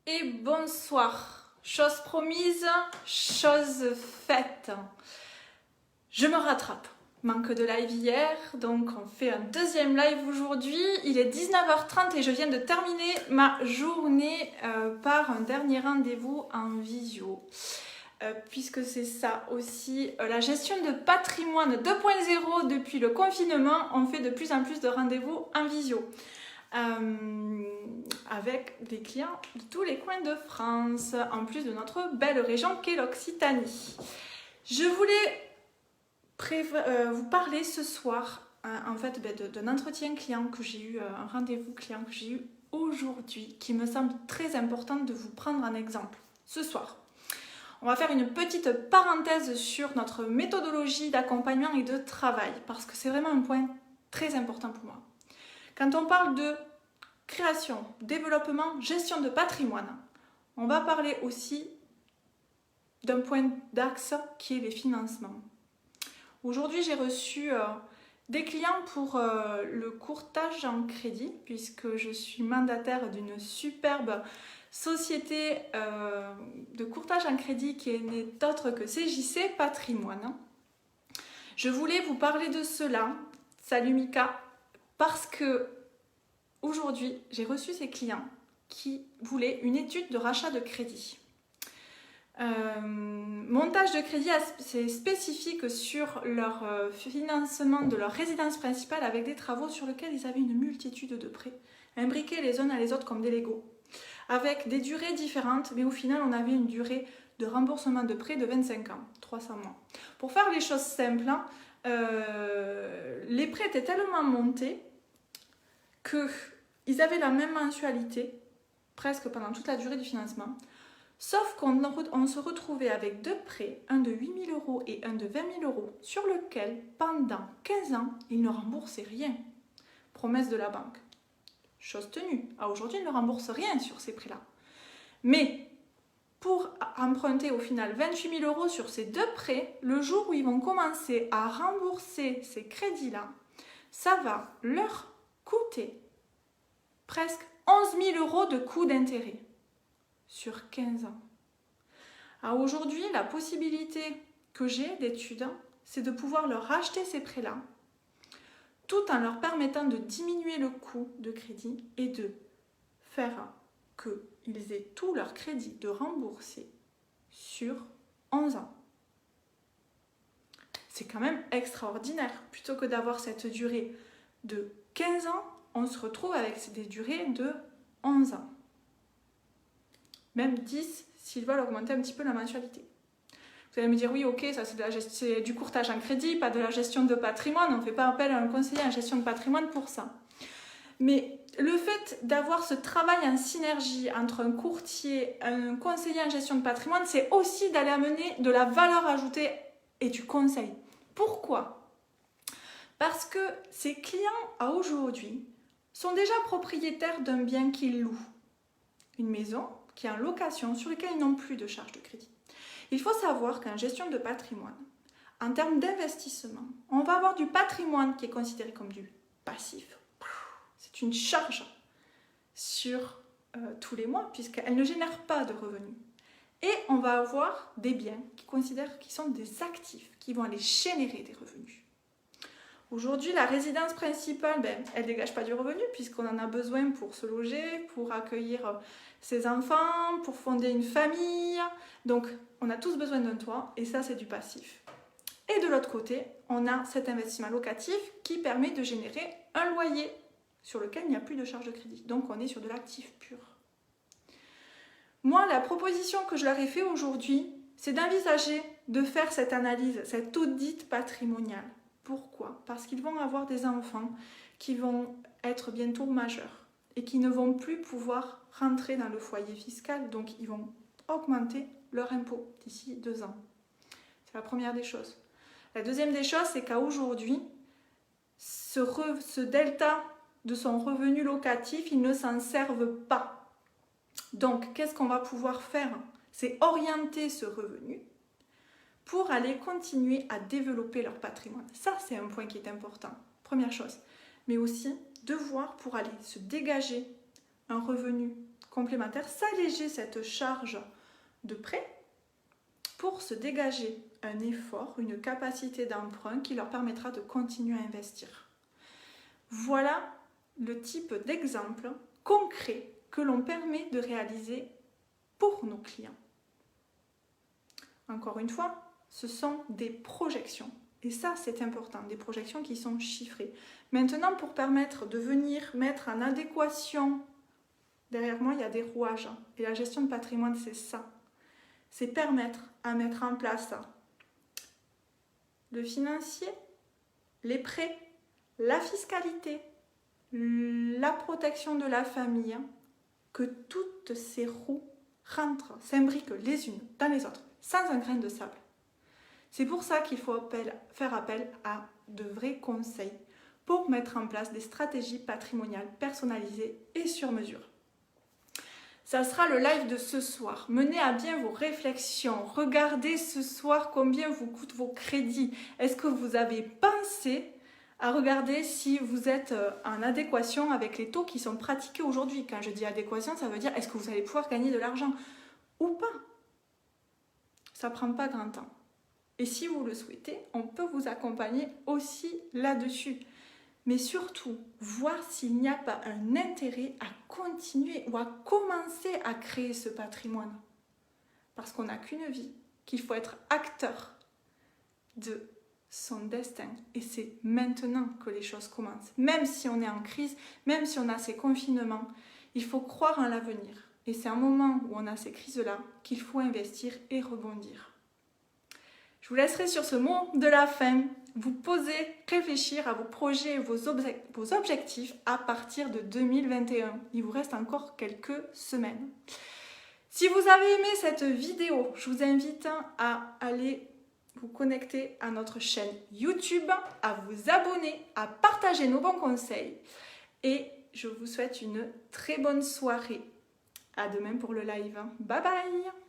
Et bonsoir, chose promise, chose faite. Je me rattrape, manque de live hier, donc on fait un deuxième live aujourd'hui. Il est 19h30 et je viens de terminer ma journée par un dernier rendez-vous en visio. Puisque c'est ça aussi, la gestion de patrimoine 2.0 depuis le confinement, on fait de plus en plus de rendez-vous en visio. Avec des clients de tous les coins de France, en plus de notre belle région qu'est l'Occitanie. Je voulais vous parler ce soir en fait d'un entretien client que j'ai eu, un rendez-vous client que j'ai eu aujourd'hui, qui me semble très important de vous prendre en exemple ce soir. On va faire une petite parenthèse sur notre méthodologie d'accompagnement et de travail, parce que c'est vraiment un point très important pour moi. Quand on parle de création, développement, gestion de patrimoine, on va parler aussi d'un point d'axe qui est les financements. Aujourd'hui, j'ai reçu des clients pour le courtage en crédit, puisque je suis mandataire d'une superbe société de courtage en crédit qui n'est autre que CJC Patrimoine. Je voulais vous parler de cela, salut Mika, parce que aujourd'hui, j'ai reçu ces clients qui voulaient une étude de rachat de crédit. Montage de crédit c'est spécifique sur leur financement de leur résidence principale avec des travaux sur lesquels ils avaient une multitude de prêts, imbriqués les uns à les autres comme des Legos, avec des durées différentes, mais au final on avait une durée de remboursement de prêt de 25 ans, 300 mois. Pour faire les choses simples, les prêts étaient tellement montés qu'ils avaient la même mensualité, presque pendant toute la durée du financement, sauf qu'on se retrouvait avec deux prêts, un de 8 000 € et un de 20 000 €, sur lequel, pendant 15 ans, ils ne remboursaient rien. Promesse de la banque. Chose tenue. Aujourd'hui, ils ne remboursent rien sur ces prêts-là. Mais pour emprunter au final 28 000 € sur ces deux prêts, le jour où ils vont commencer à rembourser ces crédits-là, ça va leur coûter presque 11 000 € de coûts d'intérêt sur 15 ans. Alors aujourd'hui, la possibilité que j'ai d'études, c'est de pouvoir leur racheter ces prêts-là, tout en leur permettant de diminuer le coût de crédit et de faire qu'ils aient tout leur crédit de rembourser sur 11 ans. C'est quand même extraordinaire. Plutôt que d'avoir cette durée de 15 ans, on se retrouve avec des durées de 11 ans. Même 10 s'ils veulent augmenter un petit peu la mensualité. Vous allez me dire, oui, ok, ça c'est du courtage en crédit, pas de la gestion de patrimoine, on ne fait pas appel à un conseiller en gestion de patrimoine pour ça. Mais le fait d'avoir ce travail en synergie entre un courtier et un conseiller en gestion de patrimoine, c'est aussi d'aller amener de la valeur ajoutée et du conseil. Pourquoi ? Parce que ces clients, à aujourd'hui, sont déjà propriétaires d'un bien qu'ils louent. Une maison qui est en location sur laquelle ils n'ont plus de charges de crédit. Il faut savoir qu'en gestion de patrimoine, en termes d'investissement, on va avoir du patrimoine qui est considéré comme du passif. C'est une charge sur tous les mois puisqu'elle ne génère pas de revenus. Et on va avoir des biens qui sont des actifs qui vont aller générer des revenus. Aujourd'hui, la résidence principale, elle ne dégage pas du revenu puisqu'on en a besoin pour se loger, pour accueillir ses enfants, pour fonder une famille. Donc, on a tous besoin d'un toit et ça, c'est du passif. Et de l'autre côté, on a cet investissement locatif qui permet de générer un loyer sur lequel il n'y a plus de charge de crédit. Donc, on est sur de l'actif pur. Moi, la proposition que je leur ai faite aujourd'hui, c'est d'envisager de faire cette analyse, cette audit patrimonial. Pourquoi ? Parce qu'ils vont avoir des enfants qui vont être bientôt majeurs et qui ne vont plus pouvoir rentrer dans le foyer fiscal, donc ils vont augmenter leur impôt d'ici 2 ans. C'est la première des choses. La deuxième des choses, c'est qu'à aujourd'hui, ce delta de son revenu locatif, ils ne s'en servent pas. Donc, qu'est-ce qu'on va pouvoir faire ? C'est orienter ce revenu pour aller continuer à développer leur patrimoine. Ça, c'est un point qui est important, première chose. Mais aussi, devoir pour aller se dégager un revenu complémentaire, s'alléger cette charge de prêt pour se dégager un effort, une capacité d'emprunt qui leur permettra de continuer à investir. Voilà le type d'exemple concret que l'on permet de réaliser pour nos clients. Encore une fois, ce sont des projections. Et ça, c'est important, des projections qui sont chiffrées. Maintenant, pour permettre de venir mettre en adéquation, derrière moi, il y a des rouages. Et la gestion de patrimoine, c'est ça. C'est permettre à mettre en place le financier, les prêts, la fiscalité, la protection de la famille, que toutes ces roues rentrent, s'imbriquent les unes dans les autres, sans un grain de sable. C'est pour ça qu'il faut faire appel à de vrais conseils pour mettre en place des stratégies patrimoniales personnalisées et sur mesure. Ça sera le live de ce soir. Menez à bien vos réflexions. Regardez ce soir combien vous coûtent vos crédits. Est-ce que vous avez pensé à regarder si vous êtes en adéquation avec les taux qui sont pratiqués aujourd'hui? Quand je dis adéquation, ça veut dire est-ce que vous allez pouvoir gagner de l'argent ou pas? Ça ne prend pas grand temps. Et si vous le souhaitez, on peut vous accompagner aussi là-dessus. Mais surtout, voir s'il n'y a pas un intérêt à continuer ou à commencer à créer ce patrimoine. Parce qu'on n'a qu'une vie, qu'il faut être acteur de son destin. Et c'est maintenant que les choses commencent. Même si on est en crise, même si on a ces confinements, il faut croire en l'avenir. Et c'est un moment où on a ces crises-là qu'il faut investir et rebondir. Je vous laisserai sur ce mot de la fin. Vous poser, réfléchir à vos projets et vos objectifs à partir de 2021. Il vous reste encore quelques semaines. Si vous avez aimé cette vidéo, je vous invite à aller vous connecter à notre chaîne YouTube, à vous abonner, à partager nos bons conseils. Et je vous souhaite une très bonne soirée. À demain pour le live. Bye bye!